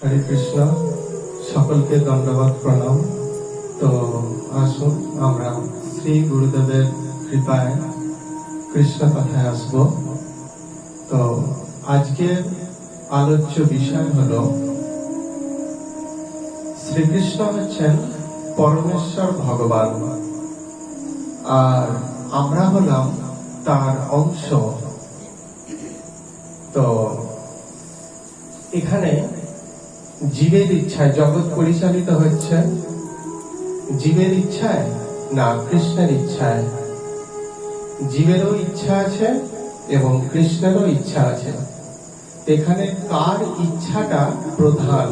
হরে কৃষ্ণ, সকলকে দণ্ডবত প্রণাম। তো আসুন আমরা শ্রী গুরুদেবের কৃপায় কৃষ্ণ কথায় আসব। তো আজকের আলোচ্য বিষয় হল শ্রীকৃষ্ণ হচ্ছেন পরমেশ্বর ভগবান, আর আমরা হলাম তার অংশ। তো এখানে জীবের ইচ্ছায় জগৎ পরিচালিত হচ্ছে, জীবের ইচ্ছায় না কৃষ্ণের ইচ্ছায়। জীবেরও ইচ্ছা আছে এবং কৃষ্ণেরও ইচ্ছা আছে। এখানে কার ইচ্ছাটা প্রধান?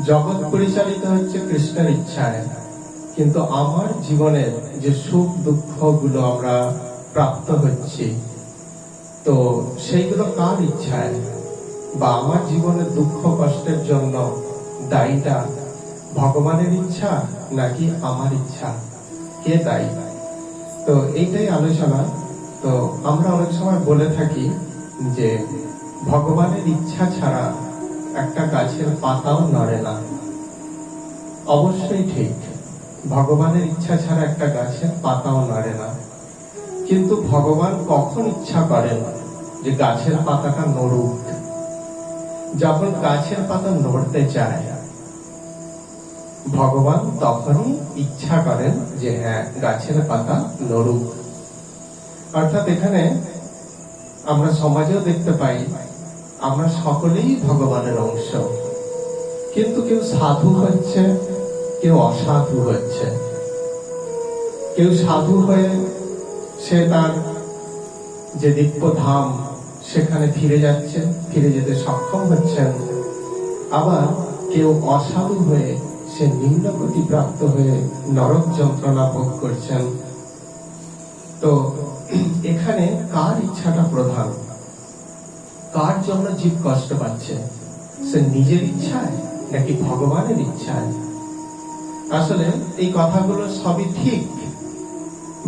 জগৎ পরিচালিত হচ্ছে কৃষ্ণের ইচ্ছায়, কিন্তু আমার জীবনের যে সুখ দুঃখ গুলো আমরা প্রাপ্ত হচ্ছি, তো সেইগুলো কার ইচ্ছায়? বা আমার জীবনের দুঃখ কষ্টের জন্য দায়ীটা ভগবানের ইচ্ছা নাকি আমার ইচ্ছা? কে দায়ী? তো এইটাই আলোচনা। তো আমরা অনেক সময় বলে থাকি যে ভগবানের ইচ্ছা ছাড়া একটা গাছের পাতাও নড়ে না। অবশ্যই ঠিক, ভগবানের ইচ্ছা ছাড়া একটা গাছের পাতাও নড়ে না। কিন্তু ভগবান কখন ইচ্ছা করেন যে গাছের পাতাটা নড়ুক? যখন গাছের পাতা নড়তে চায়, ভগবান তখনই ইচ্ছা করেন যে হ্যাঁ, গাছের পাতা নড়ুক। অর্থাৎ এখানে আমরা সমাজেও দেখতে পাই আমরা সকলেই ভগবানের অংশ, কিন্তু কেউ সাধু হচ্ছে, কেউ অসাধু হচ্ছে। কেউ সাধু হয়ে সে তার যে দিব্য ধাম সেখানে ফিরে যাচ্ছেন, ফিরে যেতে সক্ষম হচ্ছেন। আবার কেউ অসাধু হয়ে সে নিম্নগতি প্রাপ্ত হয়ে নরক যন্ত্রণা ভোগ করছেন। তো এখানে কার ইচ্ছাটা প্রধান? কার জন্য জীব কষ্ট পাচ্ছে? সে নিজের ইচ্ছায় নাকি ভগবানের ইচ্ছায়? আসলে এই কথাগুলো সবই ঠিক।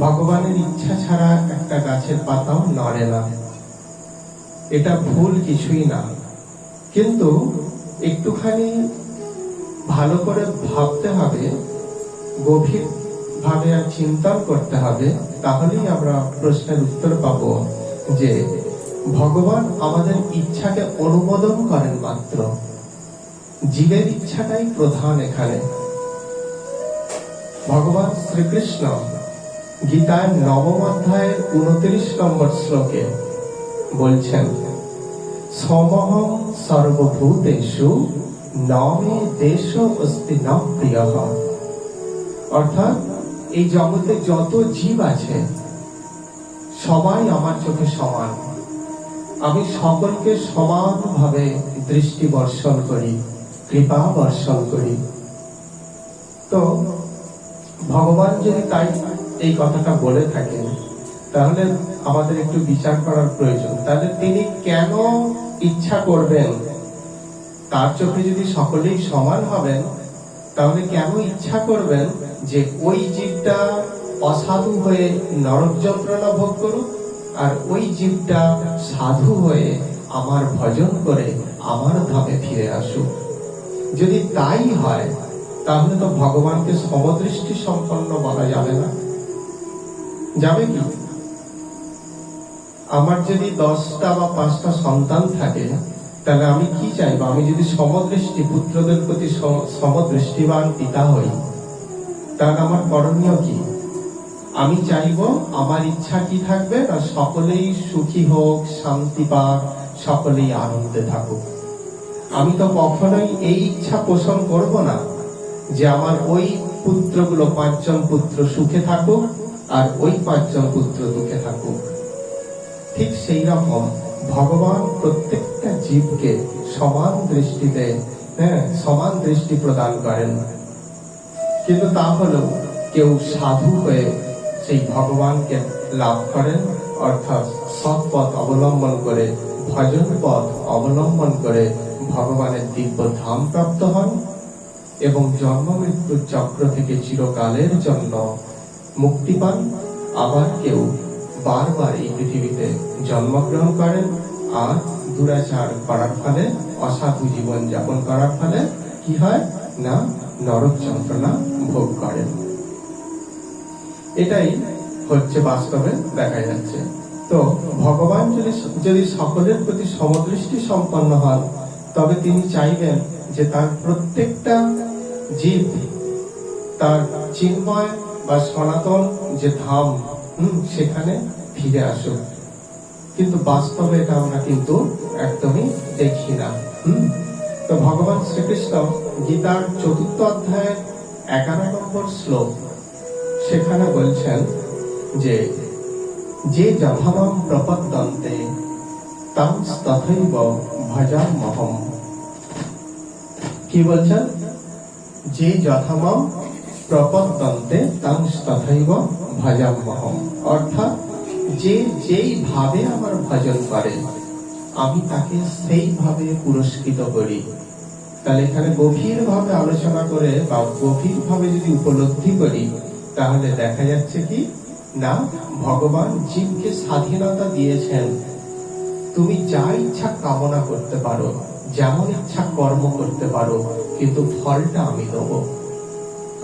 ভগবানের ইচ্ছা ছাড়া একটা গাছের পাতাও নড়ে না, এটা ভুল কিছুই না। কিন্তু একটুখানি ভালো করে ভাবতে হবে, গভীর ভাবে আর চিন্তা করতে হবে, তাহলেই আমরা প্রশ্নের উত্তর পাব যে ভগবান আমাদের ইচ্ছাকে অনুমোদন করেন মাত্র, জীবের ইচ্ছাটাই প্রধান। এখানে ভগবান শ্রীকৃষ্ণ গীতার 9ম অধ্যায়ের 29 নম্বর শ্লোকে বলছেন, সমহং সর্বভূতেষু নমে দেশ অস্তি ন প্রিয়ঃ। অর্থাৎ এই জগতে যত জীব আছে সবাই আমার চোখে সমান। আমি সকলকে সমানভাবে দৃষ্টি বর্ষণ করি, কৃপা বর্ষণ করি। তো ভগবান যদি তাই এই কথাটা বলে থাকেন, তাহলে আমাদের একটু বিচার করার প্রয়োজন। তাহলে তিনি কেন ইচ্ছা করবেন? তার চোখে যদি সকলেই সমান হবেন, তাহলে কেন ইচ্ছা করবেন যে ওই জীবটা অসাধু হয়ে নরক যন্ত্রণা ভোগ করুক, আর ওই জীবটা সাধু হয়ে আমার ভজন করে আমার ধামে ফিরে আসুক? যদি তাই হয়, তাহলে তো ভগবানকে সমদৃষ্টি সম্পন্ন বলা যাবে না। যাবে কি? আমার যদি 10টা বা 5টা সন্তান থাকে, তাহলে আমি কি চাইবো? আমি যদি সমদৃষ্টি, পুত্রদের প্রতি সমদৃষ্টিবান পিতা হই, তাহলে আমার করণীয় কি? আমি চাইবো আমার ইচ্ছা কি থাকবে না, সকলেই সুখী হোক, শান্তি পাক, সকলেই আনন্দে থাকুক। আমি তো কখনোই এই ইচ্ছা পোষণ করব না যে আমার ওই পুত্রগুলো, 5 জন পুত্র সুখে থাকুক আর ওই 5 জন পুত্র দুঃখে থাকুক। ঠিক সেই রকম ভগবান প্রত্যেকটা জীবকে সমান দৃষ্টিতে, সমান দৃষ্টি প্রদান করেন। কিন্তু তা হলেও কেউ সাধু হয়ে সেই ভগবানকে লাভ করেন, অর্থাৎ সৎ পথ অবলম্বন করে, ভজন পথ অবলম্বন করে ভগবানের দিব্য ধাম প্রাপ্ত হন এবং জন্ম মৃত্যুর চক্র থেকে চিরকালের জন্য মুক্তি পান। আবার কেউ বারবার এই পৃথিবীতে জন্মগ্রহণ করেন আর দুরাচার করার ফলে, অসাধু জীবন যাপন করার ফলে কি হয় না, নরক যন্ত্রণা ভোগ করেন। এটাই হচ্ছে বাস্তবে দেখা যাচ্ছে। তো ভগবান যদি সকলের প্রতি সমদৃষ্টি সম্পন্ন হন, তবে তিনি চাইবেন যে তার প্রত্যেকটা জীব তার চিন্ময় বা সনাতন যে ধাম সেখানে ফিরে আসুক। কিন্তু বাস্তবে এটা আমরা কিন্তু একদমই দেখি না। তো ভগবান শ্রীকৃষ্ণ গীতার 4th অধ্যায়ের 11 নম্বর শ্লোক, সেখানে বলছেন যে যথামাম প্রপদ্যন্তে তাং তথৈব ভজাম্যহম। কি বলছেন? যে যথামাম প্রপদ্যন্তে তাং তথৈব ভজাম্যহম, অর্থাৎ যে যেই ভাবে আমার ভজন করে আমি তাকে সেইভাবে পুরস্কৃত করি। তাহলে এখানে গভীর ভাবে আলোচনা করে বা গভীর ভাবে যদি উপলব্ধি করি, তাহলে দেখা যাচ্ছে কি না, ভগবান জীবকে স্বাধীনতা দিয়েছেন। তুমি যা ইচ্ছা কামনা করতে পারো, যেমন ইচ্ছা কর্ম করতে পারো, কিন্তু ফলটা আমি দেবো,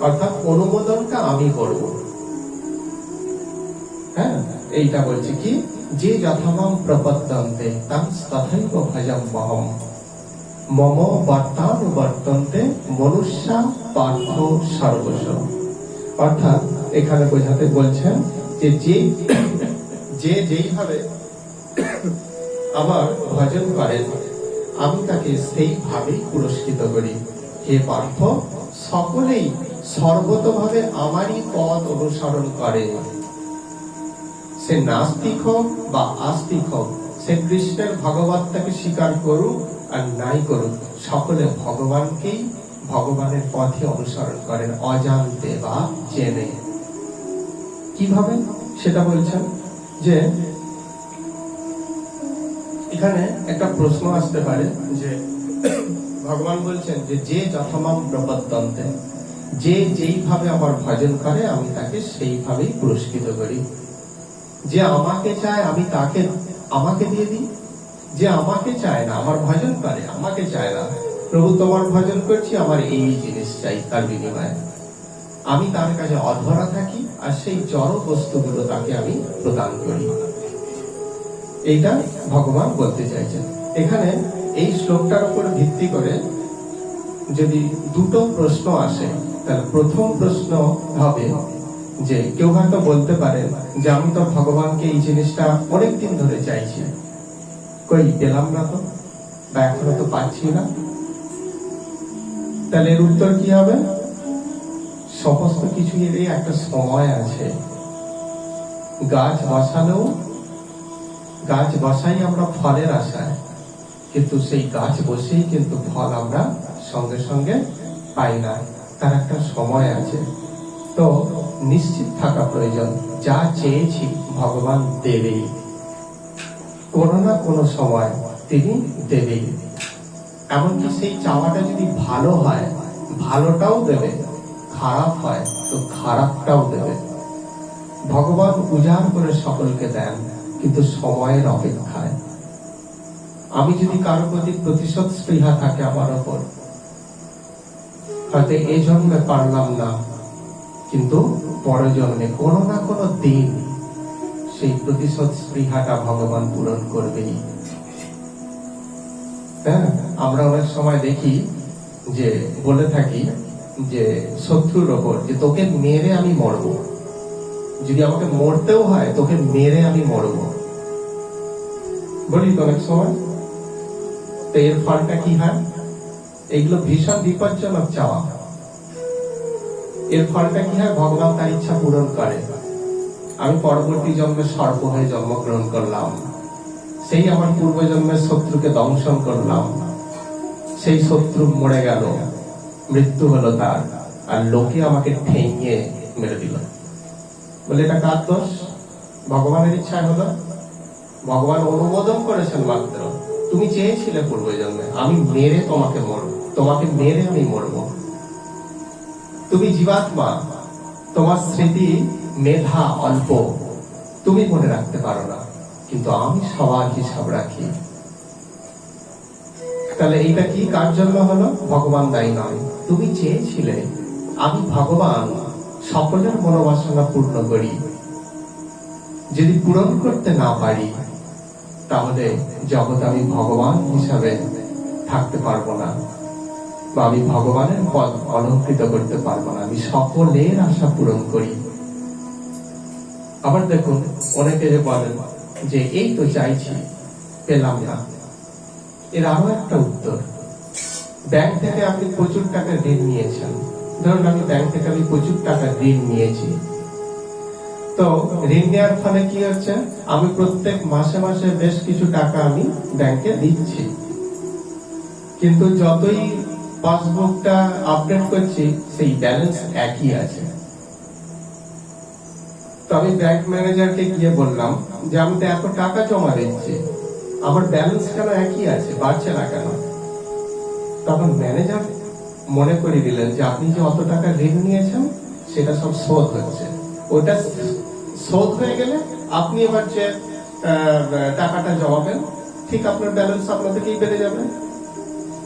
অর্থাৎ অনুমোদনটা আমি করব। হ্যাঁ, এইটা বলছে কি, যে যথামাম প্রপদ্যন্তে তাং তথৈব ভজাম্যহম মম বর্তানুবর্তন্তে মনুষ্যা পার্থ সর্বস্ব। অর্থাৎ এখানে বোঝাতে বলছেন যে যেইভাবে আমার ভজন করেন আমি তাকে সেইভাবেই পুরস্কৃত করি। হে পার্থ, সকলেই সর্বতভাবে আমারই পথ অনুসরণ করে। সে নাস্তিক হোক বা আস্তিক হোক, সে কৃষ্ণের ভগবত্তাকে স্বীকার করুক আর নাই করুক, সকলে ভগবানকেই, ভগবানের পথে অনুসরণ করেন, অজান্তে বা জেনে। কিভাবে সেটা বলছেন যে এখানে একটা প্রশ্ন আসতে পারে যে ভগবান বলছেন যে যথামাম প্রপদ্যন্তে, যে যেইভাবে আমার ভজন করে আমি তাকে সেইভাবেই পুরস্কৃত করি। যে আমাকে চায় আমি তাকে আমাকে দিয়ে দিই, যে আমাকে চায় না, আমার ভজন করে আমাকে চায় না, প্রভু তোমার ভজন করছি, আমার এই জিনিস চাই, তার বিনিময়ে আমি তার কাছে অধরা থাকি আর সেই জড় বস্তুগুলো তাকে আমি প্রদান করি। এইটা ভগবান বলতে চাইছেন। এখানে এই শ্লোকটার উপর ভিত্তি করে যদি দুটো প্রশ্ন আসে, তাহলে প্রথম প্রশ্ন হবে যে কেউ হয়তো বলতে পারে যে আমি তো ভগবানকে এই জিনিসটা অনেকদিন ধরে চাইছি, কই পেলাম না তো, বা এখনো তো পাচ্ছি না। তাহলে এর উত্তর কি হবে? সমস্ত কিছু এরই একটা সময় আছে। গাছ বসালেও, গাছ বসাই আমরা ফলের আশায়, কিন্তু সেই গাছ বসেই কিন্তু ফল আমরা সঙ্গে সঙ্গে পাই না, তার একটা সময় আছে। তো নিশ্চিত থাকা প্রয়োজন, যা চেয়েছি ভগবান দেবেই, কোনো না কোনো সময় তিনি দেবেই। এমনকি সেই চাওয়াটা যদি ভালো হয়, ভালোটাও দেবে, খারাপ হয় তো খারাপটাও দেবে। ভগবান উজাড় করে সকলকে দেন, কিন্তু সময়ের অপেক্ষায়। আমি যদি কারো প্রতি প্রতিশোধ স্পৃহা থাকে আমার ওপর, হয়তো এই জন্মে পারলাম না, কিন্তু পরের জন্মে কোনো না কোনো দিন সেই প্রতিশোধ স্পৃহাটা ভগবান পূরণ করবেই। হ্যাঁ, আমরা অনেক সময় দেখি যে বলে থাকি যে শত্রুর ওপর যে তোকে মেরে আমি মরবো, যদি আমাকে মরতেও হয় তোকে মেরে আমি মরবো, বলি তো অনেক সময়। তো এর ফলটা কি হয়? এগুলো ভীষণ বিপজ্জনক চাওয়া। এর ফলটা কি হয়? ভগবান তার ইচ্ছা পূরণ করে। আমি পরবর্তী জন্মে সর্প হয়ে জন্মগ্রহণ করলাম, সেই আমার পূর্বজন্মের শত্রুকে দংশন করলাম, সেই শত্রু মরে গেল, মৃত্যু হলো তার, আর লোকে আমাকে ঠেঙিয়ে মেরে দিল। বলে এটা কার দোষ? ভগবানের ইচ্ছায় হলো, ভগবান অনুমোদন করেছেন মাত্র। তুমি চেয়েছিলে পূর্বজন্মে আমি মেরে তোমাকে মরব, তোমাকে মেরে আমি মরব। তুমি জীবাত্মা, তোমার স্মৃতি মেধা অল্প, তুমি মনে রাখতে পারো না, কিন্তু আমি সবার হিসাব রাখি। তাহলে এইটা কি কার জন্য হলো? ভগবান দায়ী নয়। তুমি চেয়েছিলে আমি ভগবান সকলের মনোবাসনা পূর্ণ করি, যদি পূরণ করতে না পারি তাহলে জগৎ আমি ভগবান হিসাবে থাকতে পারবো না, বা আমি ভগবানের পদ অলঙ্কৃত করতে পারবো না। আমি সকলের আশা পূরণ করি। আবার দেখুন, অনেকে যে বলেন যে এই তো চাইছি পেলাম না, এর আরো একটা উত্তর। ব্যাংক থেকে আপনি প্রচুর টাকা ঋণ নিয়েছেন, ধরুন আমি ব্যাংক থেকে প্রচুর টাকা ঋণ নিয়েছি, তো ঋণ নেওয়ার ফলে কি হচ্ছে, আমি প্রত্যেক মাসে মাসে বেশ কিছু টাকা আমি ব্যাংকে দিচ্ছি, কিন্তু যতই পাসবুকটা আপডেট করছি সেই ব্যালেন্স একই আছে। তো আমি ব্যাংক ম্যানেজারকে গিয়ে বললাম যে আমি তো এত টাকা জমা দিচ্ছি, আমার ব্যালেন্স কেন একই আছে, বাড়ছে না কেন? তখন ম্যানেজার মনে করে দিলেন যে আপনি যে অত টাকা ঋণ নিয়েছেন সেটা সব শোধ হচ্ছে, ওটা শোধ হয়ে গেলে আপনি এবার যে টাকাটা জমাবেন ঠিক আপনার ব্যালেন্স আপনার থেকেই বেড়ে যাবে।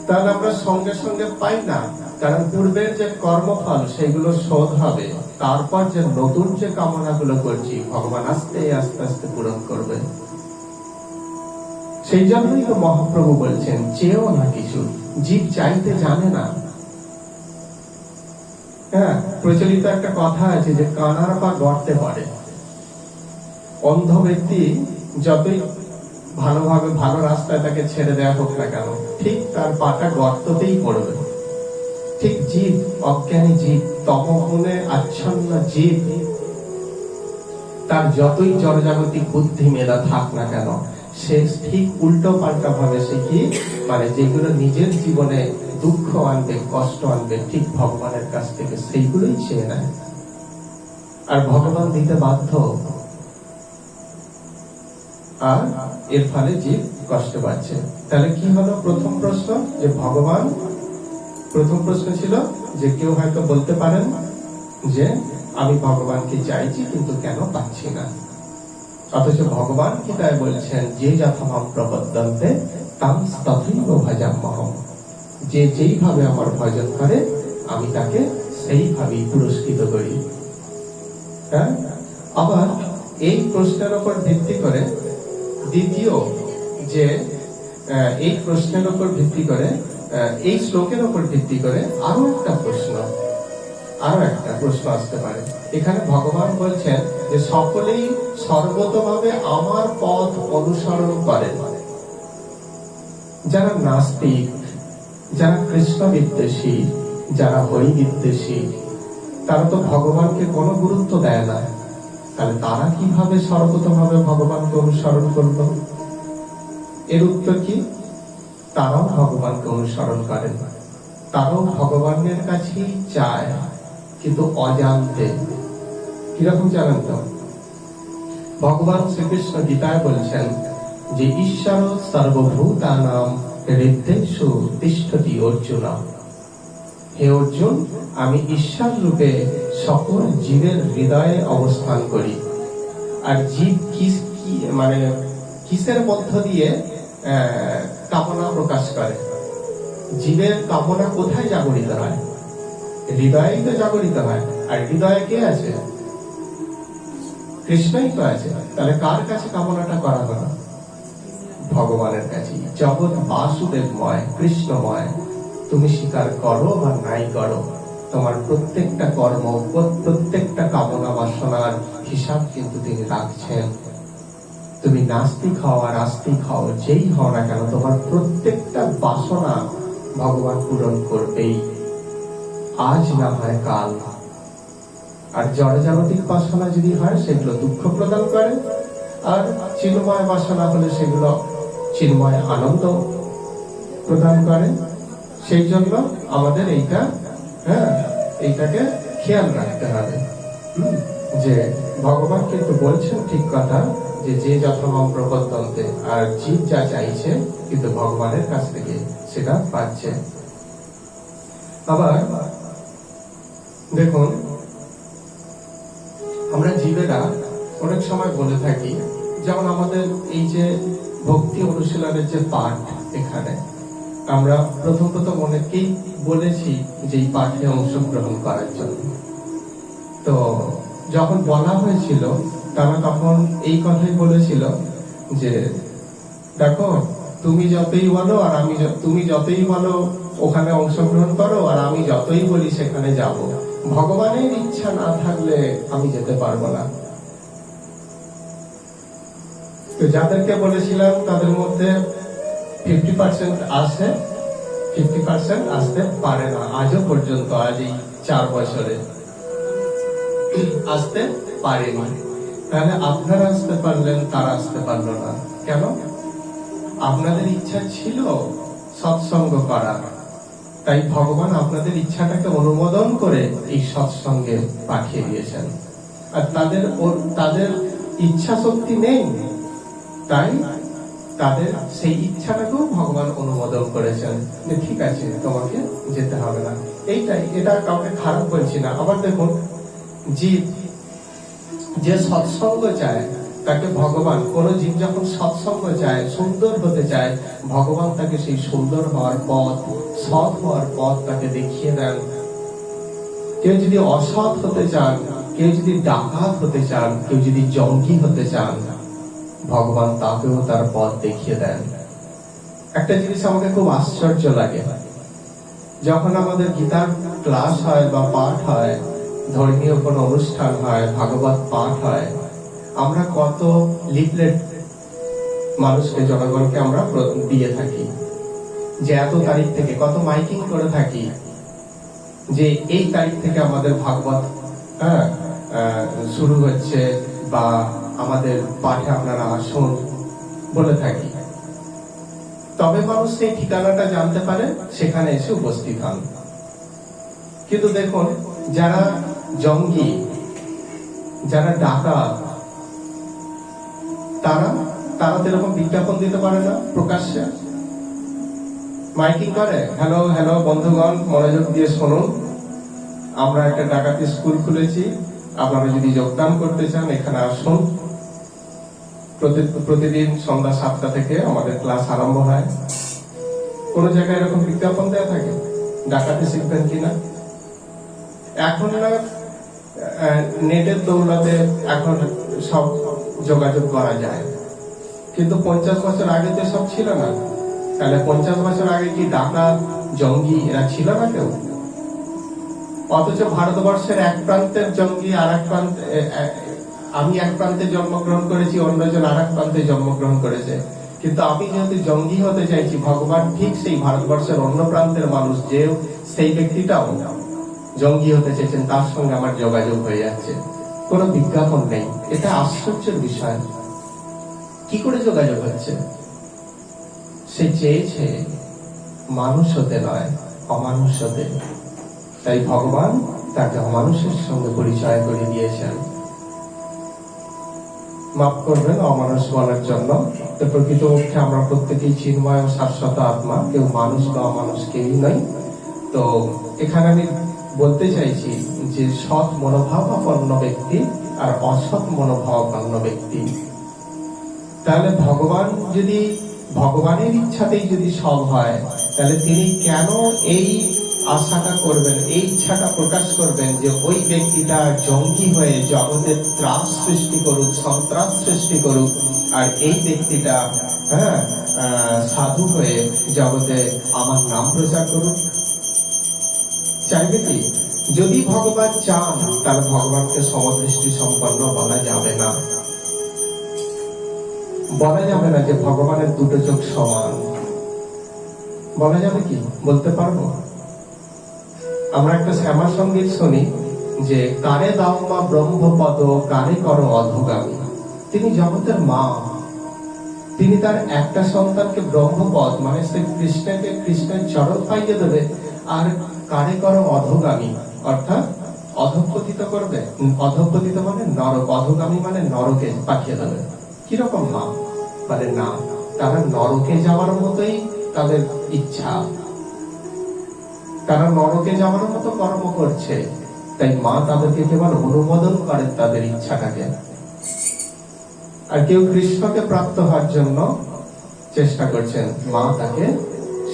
তাহলে আমরা সঙ্গে সঙ্গে পাই না, কারণ পূর্বের যে কর্মফল সেগুলো শোধ হবে, তারপর যে নতুন যে কামনাগুলো করছি ভগবান আস্তে আস্তে আস্তে পূরণ করবে। সেই জন্যই তো মহাপ্রভু বলছেন চেয়েও না কিছু, জীব চাইতে জানে না। হ্যাঁ, প্রচলিত একটা কথা আছে যে কানার পা গর্তে পড়ে। অন্ধ ব্যক্তি যতই ভালোভাবে ভালো রাস্তায় তাকে ছেড়ে দেওয়া হোক না কেন, ঠিক তার পাটা গর্ততেই পড়বে। ঠিক জীব, অজ্ঞানী জীব, তমগুণে আচ্ছন্ন জীব, তার যতই জড়জাগতিক বুদ্ধি মেধা থাক না কেন, সে ঠিক উল্টো পাল্টা ভাবে সে কি মানে যেগুলো নিজের জীবনে দুঃখ আনবে, কষ্ট আনবে, ঠিক ভগবানের কাছ থেকে সেইগুলোই চেয়ে নেয়, আর ভগবান দিতে বাধ্য। আর এর ফলে জীব কষ্ট পাচ্ছে। তাহলে কি হলো? প্রথম প্রশ্ন যে ভগবান, প্রথম প্রশ্ন ছিল যে কেউ হয়তো বলতে পারেন যে আমি ভগবানকে চাইছি কিন্তু কেন পাচ্ছি না, অথচ ভগবান কি তাই বলছেন যে যথামাম প্রপদ্যন্তে তাং তথৈব ভজাম্যহম, যে যেইভাবে আমার ভজন করে আমি তাকে সেইভাবেই পুরস্কৃত করি। হ্যাঁ, আবার এই প্রশ্নের উপর ভিত্তি করে দ্বিতীয় যে এই প্রশ্নের উপর ভিত্তি করে, এই শ্লোকের উপর ভিত্তি করে আরো একটা প্রশ্ন আসতে পারে। এখানে ভগবান বলছেন যে সকলেই সর্বতভাবে আমার পথ অনুসরণ করেন। যারা নাস্তিক, যারা কৃষ্ণ বিদ্বেষী, যারা হরি বিদ্বেষী, তারা তো ভগবানকে কোনো গুরুত্ব দেয় না। তাহলে তারা কিভাবে সর্বতভাবে ভগবানকে অনুসরণ করল? এর উত্তর কি? তারাও ভগবানকে অনুসরণ করেন, তারাও ভগবানের কাছেই চায়, কিন্তু অজান্তে। কিরকম জানেন তো? ভগবান শ্রীকৃষ্ণ গীতায় বলছেন যে ঈশ্বর সর্বভূতানাং হৃদয়েষু তিষ্ঠতি অর্জুন। হে অর্জুন, আমি ঈশ্বর রূপে সকল জীবের হৃদয়ে অবস্থান করি। আর জীব মানে কিসের মধ্য দিয়ে কামনা প্রকাশ করে? জীবের কামনা কোথায় জাগরিত হয়? হৃদয়েই তো জাগরিত হয়। আর হৃদয়ে কে আছে? কৃষ্ণই তো আছে। তাহলে কার কাছে কামনাটা করা হলো? ভগবানের কাছে। জগৎ বাসুদেবময়, কৃষ্ণময়। তুমি স্বীকার করো বা নাই করো, তোমার প্রত্যেকটা কর্ম, প্রত্যেকটা কামনা বাসনার হিসাব কিন্তু তিনি রাখছেন। তুমি নাস্তিক হও আর আস্তিক হও, যেই হও না কেন, তোমার প্রত্যেকটা বাসনা ভগবান পূরণ করবেই, আজ না হয় কাল। আর জড়জাগতিক বাসনা যদি হয় সেগুলো দুঃখ প্রদান করে, আর চিন্ময় বাসনা হলে সেগুলো চিন্ময় আনন্দ প্রদান করে। সেই জন্য আমাদের এইটাকে খেয়াল রাখতে হবে যে ভগবান কিন্তু বলছেন ঠিক কথা যে যে যথামাম প্রপদ্যন্তে, আর জীব যা চাইছে কিন্তু ভগবানের কাছ থেকে সেটা পাচ্ছে। আবার দেখুন, আমরা জীবেরা অনেক সময় বলে থাকি, যেমন আমাদের এই যে ভক্তি অনুশীলনের যে পাঠ, এখানে আমরা প্রথম অনেককেই বলেছি যে এই পাঠে অংশগ্রহণ করার জন্য। তো যখন বলা হয়েছিল তারা তখন এই কথাই বলেছিল যে দেখো, তুমি যতই বলো আর তুমি যতই বলো ওখানে অংশগ্রহণ করো, আর আমি যতই বলি সেখানে যাব, ভগবানের ইচ্ছা না থাকলে আমি যেতে পারবো না। তো যাদেরকে বলেছিলাম তাদের মধ্যে 50% আসে, 50% আসতে পারে না আজও পর্যন্ত, আজ এই 4 বছরে আসতে পারেনি। তাহলে আপনারা আসতে পারলেন, তারা আসতে পারলো না কেন? আপনাদের ইচ্ছা ছিল সৎসঙ্গ করার, তাই ভগবান আপনাদের ইচ্ছাটাকে অনুমোদন করে এই সৎসঙ্গে পাঠিয়ে দিয়েছেন। আর তাদের ইচ্ছা শক্তি নেই, তাই তাদের সেই ইচ্ছাটাকেও ভগবান অনুমোদন করেছেন যে ঠিক আছে, তোমাকে যেতে হবে না। এটা কাউকে খারাপ বলছি না। আবার দেখুন, জীব যে সৎসঙ্গ চায় তাকে ভগবান, কোন জীব যখন সৎসঙ্গ চায়, সুন্দর হতে চায়, ভগবান তাকে সেই সুন্দর হওয়ার পথ, সৎ হওয়ার পথ তাকে দেখিয়ে দেন। কেউ যদি অসৎ হতে চান, কেউ যদি ডাকাত হতে চান, কেউ যদি জঙ্গি হতে চান, ভগবান তাকেও তার পথ দেখিয়ে দেন। একটা জিনিস আমাকে খুব আশ্চর্য লাগে, যখন আমাদের গীতার ক্লাস হয় বা পাঠ হয়, ধর্মীয় কোন অনুষ্ঠান হয়, ভাগবত পাঠ হয়, আমরা কত লিফলেট মানুষকে, জনগণকে আমরা দিয়ে থাকি যে এত তারিখ থেকে, কত মাইকিং করে থাকি যে এই তারিখ থেকে আমাদের ভাগবত শুরু হচ্ছে, বা আমাদের পাঠে আপনারা আসুন বলে থাকি। তবে মানুষ সেই ঠিকানাটা জানতে পারে, সেখানে এসে উপস্থিত হন। কিন্তু দেখুন, যারা জঙ্গি, যারা ডাকাত, তারা এরকম বিজ্ঞাপন দিতে পারে না প্রকাশ্যে, মাইকিং করে, হ্যালো হ্যালো বন্ধুগণ মনোযোগ দিয়ে শুনুন, আমরা একটা ডাকাতি স্কুল খুলেছি, আপনারা যদি যোগদান করতে চান এখানে আসুন। প্রতিদিন সন্ধ্যা 7টা থেকে আমাদের ক্লাস আরম্ভ হয়। কোন জায়গায় এরকম বিজ্ঞাপন দেওয়া থাকে ডাকাতি শিখবেন কিনা? এখন না নেটের দৌলতে এখন সব যোগাযোগ করা যায়, কিন্তু 50 বছর আগে তো সব ছিল না। তাহলে 50 বছর আগে কি ডাকাত, জঙ্গি এরা ছিল না কেউ? অথচ ভারতবর্ষের এক প্রান্তের জঙ্গি আর এক প্রান্তে, আমি এক প্রান্তে জন্মগ্রহণ করেছি, অন্যজন আর এক প্রান্তে জন্মগ্রহণ করেছে, কিন্তু আমি যেহেতু জঙ্গি হতে চাইছি, ভগবান ঠিক সেই ভারতবর্ষের অন্য প্রান্তের মানুষ যে সেই ব্যক্তিটাও জঙ্গি হতে চেয়েছেন, তার সঙ্গে আমার যোগাযোগ হয়ে যাচ্ছে, কোনো বিজ্ঞাপন নেই। এটা আশ্চর্যের বিষয়, কি করে যোগাযোগ হচ্ছে? সে চেয়েছে মানুষ হতে নয়, অমানুষ হতে, তাই ভগবান তাকে অমানুষের সঙ্গে পরিচয় করে দিয়েছেন। মাফ করবেন অমানুষ বলার জন্য। তো প্রকৃতপক্ষে আমরা প্রত্যেকেই চিন্ময় ও শাশ্বত আত্মা, কেউ মানুষ বা অমানুষ কেউই নয়। তো এখানে আমি বলতে চাইছি যে সৎ মনোভাবাপন্ন ব্যক্তি আর অসৎ মনোভাবাপন্ন ব্যক্তি, তাহলে ভগবান যদি ভগবানের ইচ্ছাতেই যদি সব হয়, তাহলে তিনি কেন এই আশাটা করবেন, এই ইচ্ছাটা প্রকাশ করবেন যে ওই ব্যক্তিটা জঙ্গি হয়ে জগতের ত্রাস সৃষ্টি করুক, সন্ত্রাস সৃষ্টি করুক, আর এই ব্যক্তিটা সাধু হয়ে জগতে আমার নাম প্রচার করুক? চাইবে কি? যদি ভগবান চান, তাহলে ভগবানকে সমদৃষ্টি সম্পন্ন বলা যাবে না। বলা যাবে না যে ভগবানের দুটো চোখ সমান। বলা যাবে কি? বলতে পারবো? আমরা একটা শ্যামা সঙ্গীত শুনি যে কারে দাও মা ব্রহ্মপদ, কারে করো অধোগামী। তিনি জগতের মা, তিনি তার একটা সন্তানকে ব্রহ্মপদ মানে শ্রী কৃষ্ণকে কৃষ্ণের চরণ পাইয়ে দেবে, আর কারে করো অধোগামী অর্থাৎ অধঃপতিত করবে। অধঃপতিত মানে নরক, অধোগামী মানে নরকে পাঠিয়ে দেবে। কিরকম মা? মানে না, তারা নরকে যাওয়ার মতোই তাদের ইচ্ছা, তারা নরকে যাওয়ার মতো কর্ম করছে, তাই মা তাদেরকে কেবল অনুমোদন করেন তাদের ইচ্ছাটাকে। আর কেউ কৃষ্ণকে প্রাপ্ত হওয়ার জন্য চেষ্টা করছেন, মা তাকে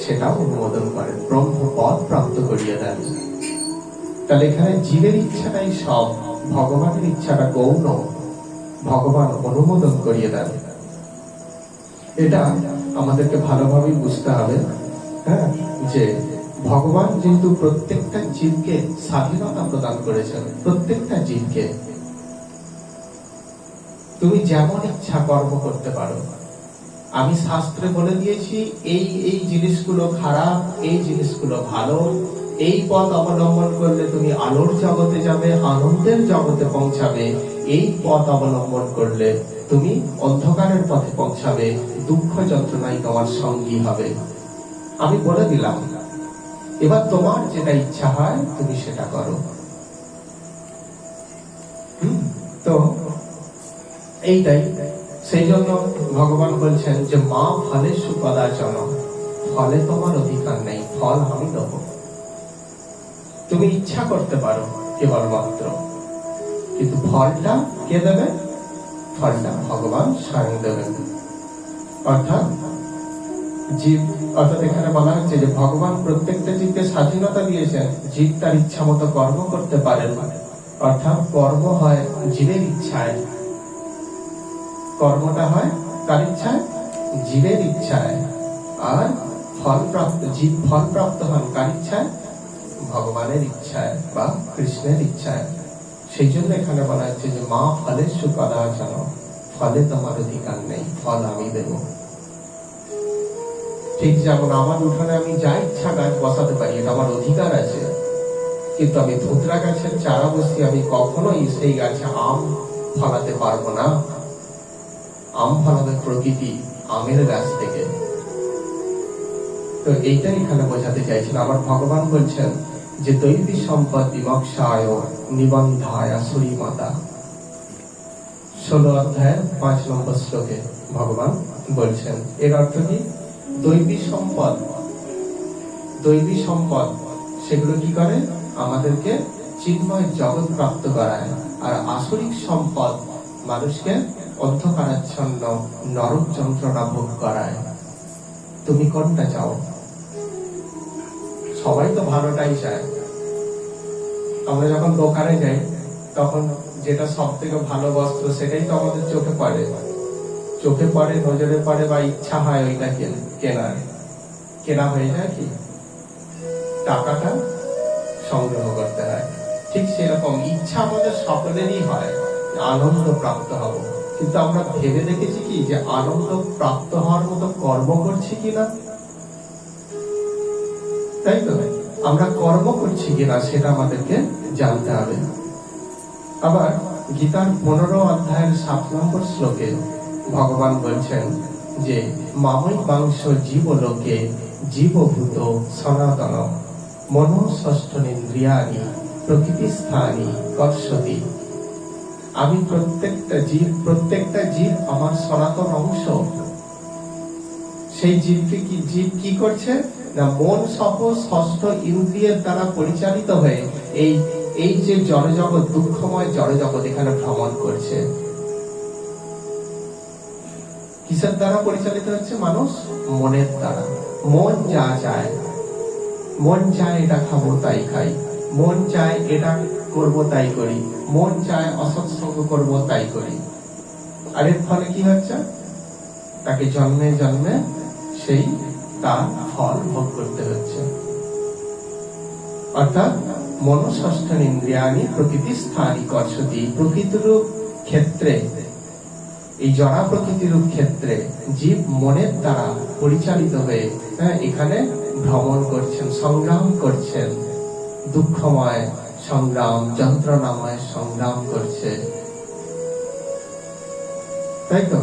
সেটাও অনুমোদন করেন, ব্রহ্মপদ প্রাপ্ত করিয়ে দেন। তাহলে এখানে জীবের ইচ্ছাটাই সব, ভগবানের ইচ্ছাটা গৌণ, ভগবান অনুমোদন করিয়ে দেন। এটা আমাদেরকে ভালোভাবে বুঝতে হবে, হ্যাঁ, যে ভগবান যেহেতু প্রত্যেকটা জীবকে স্বাধীনতা প্রদান করেছেন, প্রত্যেকটা জীবকে তুমি যেমন ইচ্ছা কর্ম করতে পারো। আমি শাস্ত্রে বলে দিয়েছি এই এই জিনিসগুলো খারাপ, এই জিনিসগুলো ভালো, এই পথ অবলম্বন করলে তুমি আলোর জগতে যাবে, আনন্দের জগতে পৌঁছাবে, এই পথ অবলম্বন করলে তুমি অন্ধকারের পথে পৌঁছাবে, দুঃখ যন্ত্রণাই তোমার সঙ্গী হবে। আমি বলে দিলাম, এবার তোমার যেটা ইচ্ছা হয় তুমি সেটা করো। তো এইটাই, সেই জন্য ভগবান বলছেন যে মা ফলে সুকদাচন, ফলে তোমার অধিকার নেই, ফল আমি দেব। তুমি ইচ্ছা করতে পারো কেবলমাত্র, কিন্তু ফলটা কে দেবে? ফলটা ভগবান স্বয়ং দেবেন। অর্থাৎ জীব, অর্থাৎ এখানে বলা হচ্ছে যে ভগবান প্রত্যেকটা জীবকে স্বাধীনতা দিয়েছেন, জীব তার ইচ্ছা মতো কর্ম করতে পারেন। অর্থাৎ কর্ম হয় জীবের ইচ্ছায়, কর্মটা হয় কার ইচ্ছায়? জীবের ইচ্ছায়। আর ফল প্রাপ্ত, জীব ফল প্রাপ্ত হন কার ইচ্ছায়? ভগবানের ইচ্ছায় বা কৃষ্ণের ইচ্ছায়। সেই জন্য এখানে বলা হচ্ছে যে মা ফলে সুকদাচন, ফলে তোমার অধিকার নেই, ফল আমি দেব। ঠিক যেমন আমার উঠানে আমি যা ইচ্ছা গাছ বসাতে পারি, এটা আমার অধিকার আছে, কিন্তু আমি ধুতরা গাছের চারা বসিয়ে আমি কখনোই সেই গাছে আম ফলাতে পারবো না। আম ফলাবে প্রকৃতি আমের গাছ থেকে। তো এইটাই এখানে বোঝাতে চাইছেন। আবার ভগবান বলছেন যে দৈবী সম্পদ বিমক্ষায় নিবন্ধায় আসুরি মাতা, 16 অধ্যায়ের 5 নম্বর শ্লোকে ভগবান বলছেন। এর অর্থ কি? দৈবী সম্পদ, দৈবী সম্পদ সেগুলো কি করে? আমাদেরকে চিন্ময় জগৎ প্রাপ্ত করায়। আর আসরিক সম্পদ মানুষকে অন্ধকারাচ্ছন্ন নরক যন্ত্রণা ভোগ করায়। তুমি কোনটা চাও? সবাই তো ভালোটাই চায়। আমরা যখন দোকানে যাই তখন যেটা সব থেকে ভালো বস্ত্র সেটাই তো আমাদের চোখে পড়ে, চোখে পড়ে, নজরে পড়ে, বা ইচ্ছা হয় ওইটা কেনার। কেনা হয়ে যায় কি? টাকাটা সংগ্রহ করতে হয়। ঠিক সেরকম ইচ্ছা আমাদের সকলেরই হয়, আনন্দ প্রাপ্ত হব। কিন্তু আমরা ভেবে দেখেছি কি যে আনন্দ প্রাপ্ত হওয়ার মতো কর্ম করছি কিনা? তাই তো, আমরা কর্ম করছি কিনা সেটা আমাদেরকে জানতে হবে। আবার গীতার 15 অধ্যায়ের 7 নম্বর শ্লোকে ভগবান বলছেন যে মামৈ মাংস জীবলোকে জীবভূত সনাতন মনোষষ্ঠেন্দ্রিয়াণি প্রকৃতিস্থানি কর্ষতি। আমি প্রত্যেকটা জীব আমার সনাতন অংশ। সেই জীবকে কি জীব কি করছে না, মন সহ ষষ্ঠ ইন্দ্রিয়ের দ্বারা পরিচালিত হয়ে এই যে জড়জগৎ, দুঃখময় জড়জগৎ এখানে ভ্রমণ করছে। কিসের দ্বারা পরিচালিত হচ্ছে মানুষ? মনের দ্বারা। মন যা চায়, মন চায় এটা খাবো তাই খাই, মন চায় এটা করবো তাই করি, মন চায় অসৎসঙ্গ করবো তাই করি। আর এর ফলে কি হচ্ছে? তাকে জন্মে জন্মে সেই তার ফল ভোগ করতে হচ্ছে। অর্থাৎ মনোষষ্ঠেন্দ্রিয়াণি প্রকৃতিস্থানি কর্ষতি। প্রকৃতিরূপ ক্ষেত্রে, এই জড়া প্রকৃতিরূপ ক্ষেত্রে জীব মনের দ্বারা পরিচালিত হয়ে এখানে ভ্রমণ করছেন, সংগ্রাম করছেন, দুঃখময় সংগ্রাম, যন্ত্রণাময় সংগ্রাম করছে। তাই তো?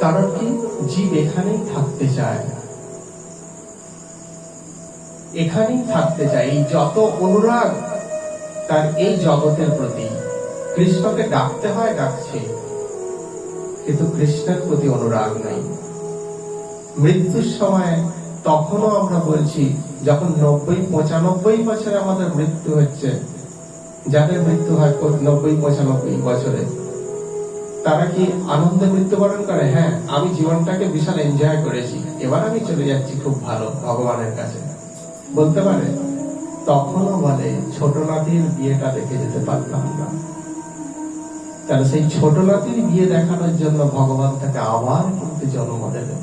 কারণ কি? জীব এখানেই থাকতে চায়, এখানেই থাকতে চায়। এই যত অনুরাগ তার এই জগতের প্রতি, কৃষ্ণকে ডাকতে হয় ডাকছে, কিন্তু কৃষ্ণের প্রতি অনুরাগ নাই। মৃত্যুর সময় তখনও আমরা বলছি, যখন 90-95 বছরে আমাদের মৃত্যু হচ্ছে, যাদের মৃত্যু হয় 90-95 বছরে, তারা কি আনন্দে মৃত্যুবরণ করে? হ্যাঁ, আমি জীবনটাকে বিশাল এনজয় করেছি, এবার আমি চলে যাচ্ছি খুব ভালো ভগবানের কাছে, বলতে পারে? তখনও বলে ছোট নাতির বিয়েটা দেখে যেতে পারতাম না। তাহলে সেই ছোট নাতির বিয়ে দেখানোর জন্য ভগবান তাকে আবার কিন্তু জন্ম দেবে।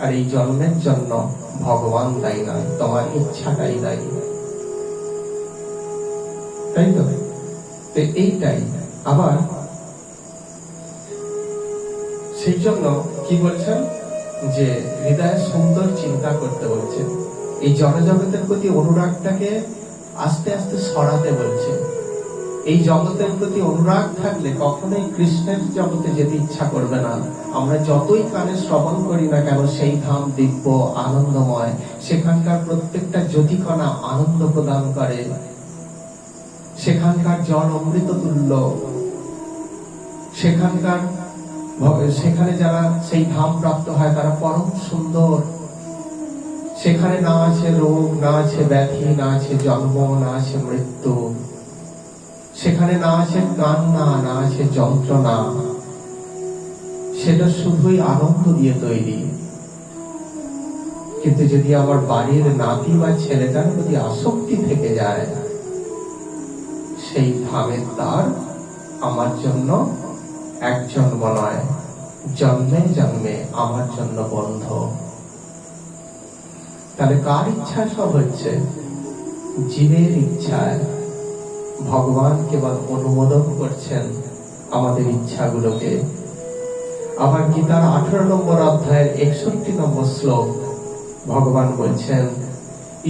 আর এই জন্মের জন্য ভগবান দায়ী নয়, তোমার ইচ্ছাটাই দায়ী, তাই তো? এইটাই আবার সেই জন্য কি বলছেন যে হৃদয়ে সুন্দর চিন্তা করতে বলছেন, এই জড়জগতের প্রতি অনুরাগটাকে আস্তে আস্তে সরাতে বলছে। এই জগতের প্রতি অনুরাগ থাকলে কখনোই কৃষ্ণের জগতে যেতে ইচ্ছা করবে না। আমরা যতই কানে শ্রবণ করি না কেন, সেই ধাম দিব্য আনন্দময়, সেখানকার প্রত্যেকটা জ্যোতিকণা আনন্দ প্রদান করে, সেখানকার জল অমৃত তুল্য, সেখানে যারা সেই ধাম প্রাপ্ত হয় তারা পরম সুন্দর। সেখানে না আছে রোগ, না আছে ব্যাধি, না আছে জন্ম, না আছে মৃত্যু, সেখানে না আছে কান্না, না আছে যন্ত্রণা, সেটা শুধুই আনন্দ দিয়ে তৈরি। কিন্তু যদি আমার বাড়ির নাতি বা ছেলেটার প্রতি আসক্তি থেকে যায়, সেই ধামের দ্বার আমার জন্য একজন নয়, জন্মে জন্মে আমার জন্য বন্ধ। তাহলে কার ইচ্ছা সব হচ্ছে? জীবের ইচ্ছায়। ভগবান কেবল অনুমোদন করছেন আমাদের ইচ্ছাগুলোকে। আবার গীতার 18 নম্বর অধ্যায়ের 61 নম্বর শ্লোক ভগবান বলছেন,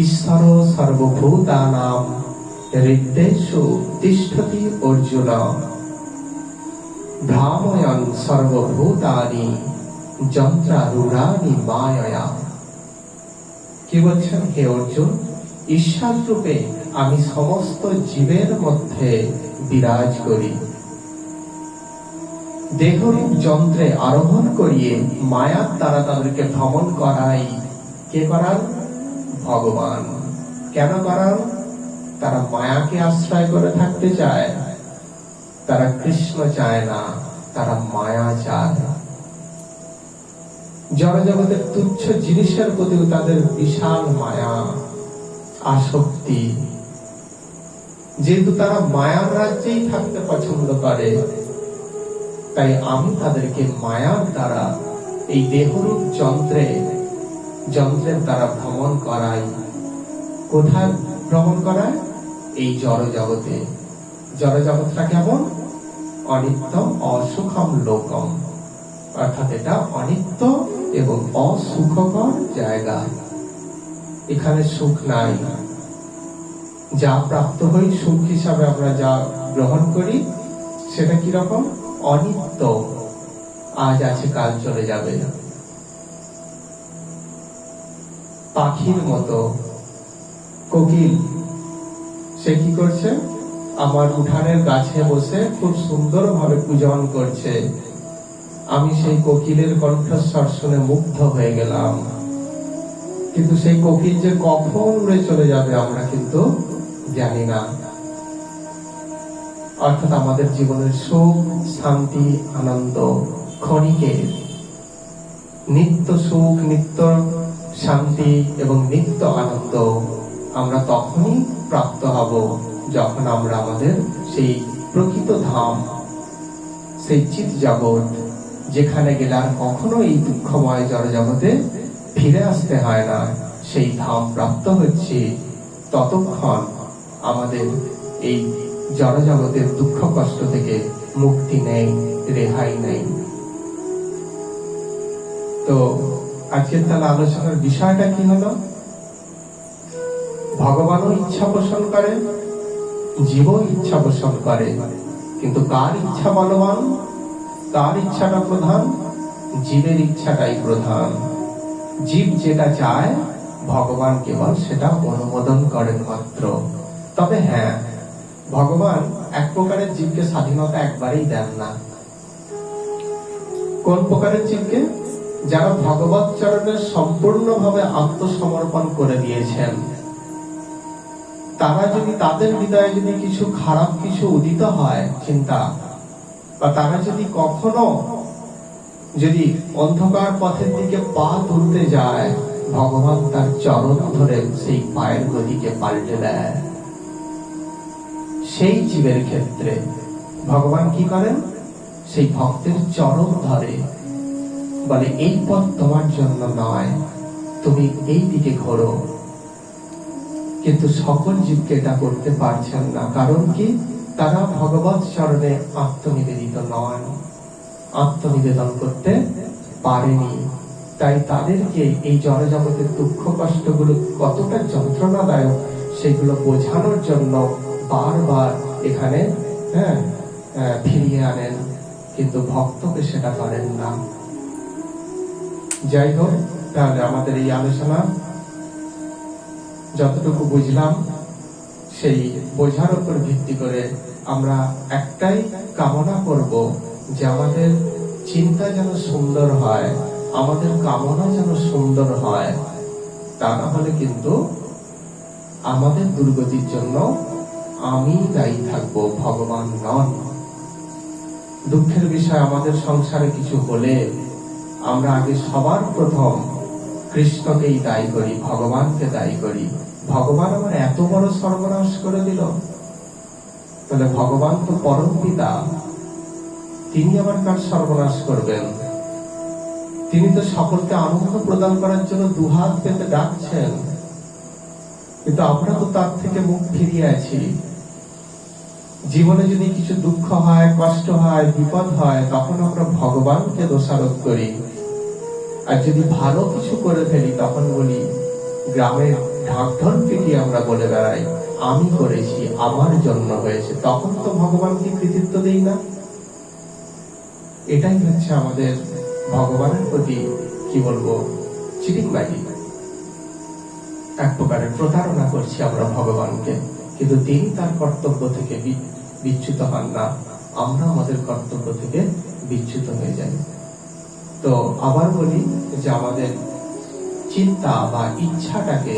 ঈশ্বর সর্বভূতানাং হৃদ্যেষু তিষ্ঠতি অর্জুন ভ্রাময়ন সর্বভূতানি যন্ত্রারূঢ়ানি মায়য়া। কি বলছেন? হে অর্জুন, ঈশ্বর রূপে আমি সমস্ত জীবের মধ্যে বিরাজ করি, দেহরূপ যন্ত্রে আরোহণ করিয়ে মায়ার দ্বারা তাদেরকে ভ্রমণ করাই। কে করান? ভগবান। কেন করান? তারা মায়াকে আশ্রয় করে থাকতে চায়, তারা কৃষ্ণ চায় না, তারা মায়া চায়। জড়জগতের তুচ্ছ জিনিসের প্রতি তাদের বিশাল মায়া, আসক্তি। যেহেতু তারা মায়ার রাজ্যেই থাকতে পছন্দ করে, তাই আমি তাদেরকে মায়ার দ্বারা এই দেহরূপ যন্ত্রের দ্বারা ভ্রমণ করাই। কোথায় ভ্রমণ করায়? এই জড়জগতে। জড়জগৎটা কেমন? অনিত্যম অসুখম লোকম, অর্থাৎ এটা অনিত্য এবং অসুখকর জায়গা। এখানে সুখ নাই। যা প্রাপ্ত হই সুখ হিসাবে আমরা যা গ্রহণ করি, সেটা কিরকম? অনিত্য। আজ আছে কাল চলে যাবে। পাখির মতো কোকিল, সে কি করছে? আমার উঠানের গাছে বসে খুব সুন্দরভাবে পূজন করছে। আমি সেই কোকিলের কণ্ঠস্বর শুনে মুগ্ধ হয়ে গেলাম। কিন্তু সেই কোকিল যে কখন উড়ে চলে যাবে আমরা কিন্তু জানি না। অর্থাৎ আমাদের জীবনের সুখ, শান্তি, আনন্দ ক্ষণিকের। নিত্য সুখ, নিত্য শান্তি এবং নিত্য আনন্দ আমরা তখনই প্রাপ্ত হব যখন আমরা আমাদের সেই প্রকৃত ধাম, সেই চিৎ জগৎ, যেখানে গেলে আর কখনো এই দুঃখময় জড়জগতে ফিরে আসতে হয় না, সেই ধাম প্রাপ্ত হচ্ছে। ততক্ষণ আমাদের এই জড়জগতের দুঃখ কষ্ট থেকে মুক্তি নেই, রেহাই নেই। তো আজকের তাহলে আলোচনার বিষয়টা কি হলো? ভগবানও ইচ্ছা পোষণ করে, জীবও ইচ্ছা পোষণ করে, কিন্তু কার ইচ্ছা বলবান? কার ইচ্ছাটা প্রধান? জীবের ইচ্ছাটাই প্রধান। জীব যেটা চায় ভগবান কেবল সেটা অনুমোদন করেন মাত্র। তবে হ্যাঁ, ভগবান এক প্রকারের জীবকে স্বাধীনতা একবারেই দেন না। কোন প্রকারের জীবকে? যারা ভগবত চরণে সম্পূর্ণভাবে আত্মসমর্পণ করে দিয়েছেন, তারা যদি তাদের হৃদয়ে যদি কিছু খারাপ কিছু উদিত হয় চিন্তা, বা তারা যদি কখনো যদি অন্ধকার পথের দিকে পা তুলতে যায়, ভগবান তার চরণ ধরে সেই পায়ের গতিকে পাল্টে দেয়। সেই জীবের ক্ষেত্রে ভগবান কি করেন, সেই ভক্তের চরণ ধরে বলে এই পথ তোমার জন্য নয়, তুমি এই দিকে ঘোরো। কিন্তু সকল জীবকে এটা করতে পারছেন না, কারণ কি, তারা ভগবৎ চরণে আত্মনিবেদিত নন, আত্মনিবেদন করতে পারেনি। তাই তাদেরকে এই জড়জগতের দুঃখ কষ্টগুলো কতটা যন্ত্রণাদায়ক সেগুলো বোঝানোর জন্য বারবার এখানে ফিরিয়ে আনেন, কিন্তু ভক্তকে সেটা করেন না। যাই হোক, তাহলে আমাদের এই আলোচনা যতটুকু বুঝলাম, সেই বোঝার উপর ভিত্তি করে আমরা একটাই কামনা করব যে আমাদের চিন্তা যেন সুন্দর হয়, আমাদের কামনা যেন সুন্দর হয়। তা না হলে কিন্তু আমাদের দুর্গতির জন্য আমি দায়ী থাকবো, ভগবান নন। দুঃখের বিষয়, আমাদের সংসারে কিছু হলে আমরা আগে সবার প্রথম কৃষ্ণকেই দায়ী করি, ভগবানকে দায়ী করি। ভগবান আমার এত বড় সর্বনাশ করে দিল, তাহলে ভগবান তো পরম পিতা, তিনি আবার কার সর্বনাশ করবেন? তিনি তো সকলকে আনন্দ প্রদান করার জন্য দুহাত পেতে ডাকছেন, কিন্তু আমরা তো তার থেকে মুখ ফিরিয়ে আছি। জীবনে যদি কিছু দুঃখ হয়, কষ্ট হয়, বিপদ হয়, তখন আমরা ভগবানকে দোষারোপ করি। আর যদি ভালো কিছু করে ফেলি, তখন বলি, গ্রামের ঢাকঢোল পিটিয়ে আমরা বলে বেড়াই, আমি করেছি, আমার জন্য হয়েছে। তখন তো ভগবানকে কৃতিত্ব দেই না। এটাই হচ্ছে আমাদের ভগবানের প্রতি কি বলবো, চিটিংবাজি, এক প্রকারের প্রতারণা করছি আমরা ভগবানকে। কিন্তু তিনি তার কর্তব্য থেকে বিচ্যুত হন না, আমরা আমাদের কর্তব্য থেকে বিচ্যুত হয়ে যাই। তো আবার বলি যে আমাদের চিন্তা বা ইচ্ছাটাকে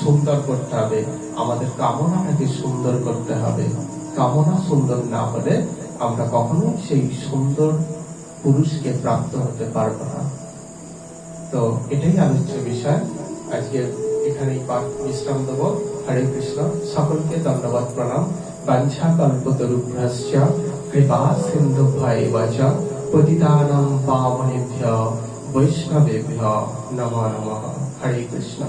সুন্দর করতে হবে, আমাদের কামনাটাকে সুন্দর করতে হবে। কামনা সুন্দর না হলে আমরা কখনোই সেই সুন্দর পুরুষকে প্রাপ্ত হতে পারবো না। তো এটাই আলোচ্য বিষয়। আজকে এখানেই পাঠ বিশ্রাম দেব। হরে কৃষ্ণ। সকলকে ধন্যবাদ, প্রণাম। বাঞ্ছা কল্পতরুভ্যশ্চ কৃপা সিন্ধুভ্যেব চ পতিতানাং পাবনেভ্যো বৈষ্ণবেভ্যো নমো নমঃ। হরে কৃষ্ণ।